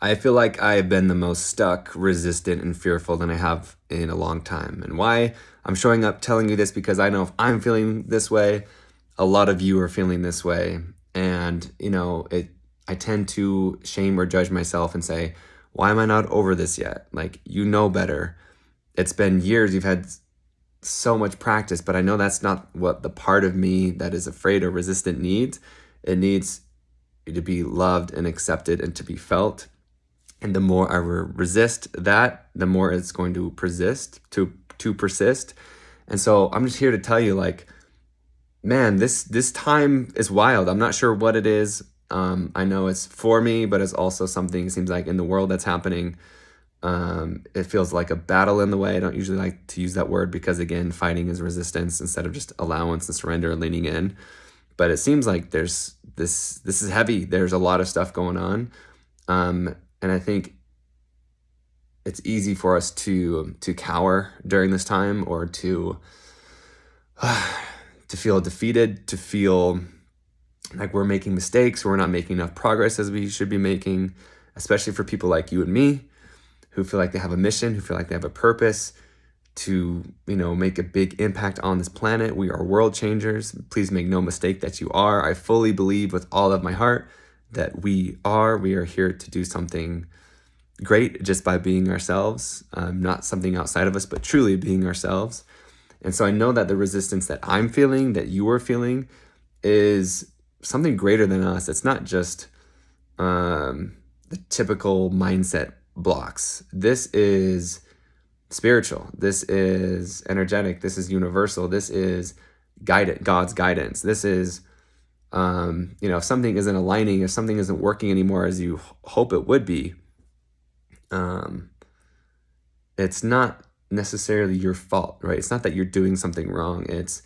I feel like I've been the most stuck, resistant, and fearful than I have in a long time. And why I'm showing up telling you this because I know if I'm feeling this way, a lot of you are feeling this way. And, I tend to shame or judge myself and say, why am I not over this yet? Like, you know better. It's been years, you've had so much practice, but I know that's not what the part of me that is afraid or resistant needs. It needs to be loved and accepted and to be felt. And the more I resist that, the more it's going to persist. And so I'm just here to tell you, like, man, this time is wild. I'm not sure what it is. I know it's for me, but it's also something, it seems like, in the world that's happening. It feels like a battle in the way. I don't usually like to use that word because, again, fighting is resistance instead of just allowance and surrender and leaning in. But it seems like there's this is heavy. There's a lot of stuff going on. And I think it's easy for us to cower during this time, or to feel defeated, to feel like we're making mistakes, we're not making enough progress as we should be making, especially for people like you and me who feel like they have a mission, who feel like they have a purpose to, make a big impact on this planet. We are world changers. Please make no mistake that you are. I fully believe with all of my heart that we are here to do something great just by being ourselves, not something outside of us, but truly being ourselves. And so I know that the resistance that I'm feeling, that you are feeling, is something greater than us. It's not just the typical mindset blocks. This is spiritual. This is energetic. This is universal. This is God's guidance. This is, if something isn't aligning, if something isn't working anymore as you hope it would be, it's not necessarily your fault, right? It's not that you're doing something wrong. It's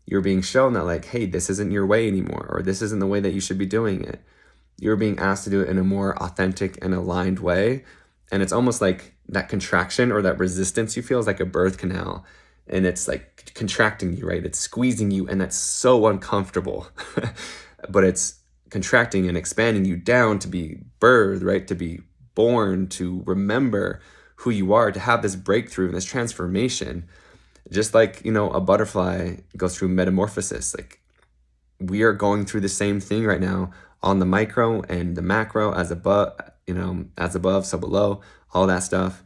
you're being shown that, like, hey, this isn't your way anymore, or this isn't the way that you should be doing it. You're being asked to do it in a more authentic and aligned way. And it's almost like that contraction or that resistance you feel is like a birth canal. And it's like contracting you, right? It's squeezing you, and that's so uncomfortable. But it's contracting and expanding you down to be birthed, right? To be born, to remember who you are, to have this breakthrough and this transformation. Just like, a butterfly goes through metamorphosis. Like, we are going through the same thing right now on the micro and the macro, as above, so below, all that stuff.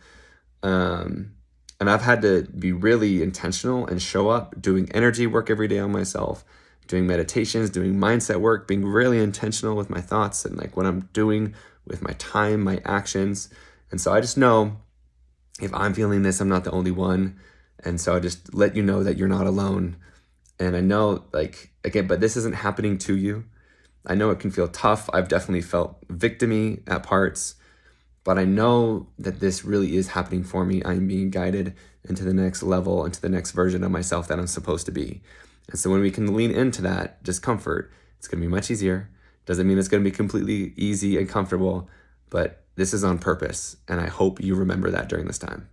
And I've had to be really intentional and show up doing energy work every day on myself, doing meditations, doing mindset work, being really intentional with my thoughts and like what I'm doing with my time, my actions. And so I just know if I'm feeling this, I'm not the only one. And so I just let you know that you're not alone. And I know, like, again, but this isn't happening to you. I know it can feel tough. I've definitely felt victim-y at parts, but I know that this really is happening for me. I'm being guided into the next level, into the next version of myself that I'm supposed to be. And so when we can lean into that discomfort, it's going to be much easier. Doesn't mean it's going to be completely easy and comfortable, but this is on purpose. And I hope you remember that during this time.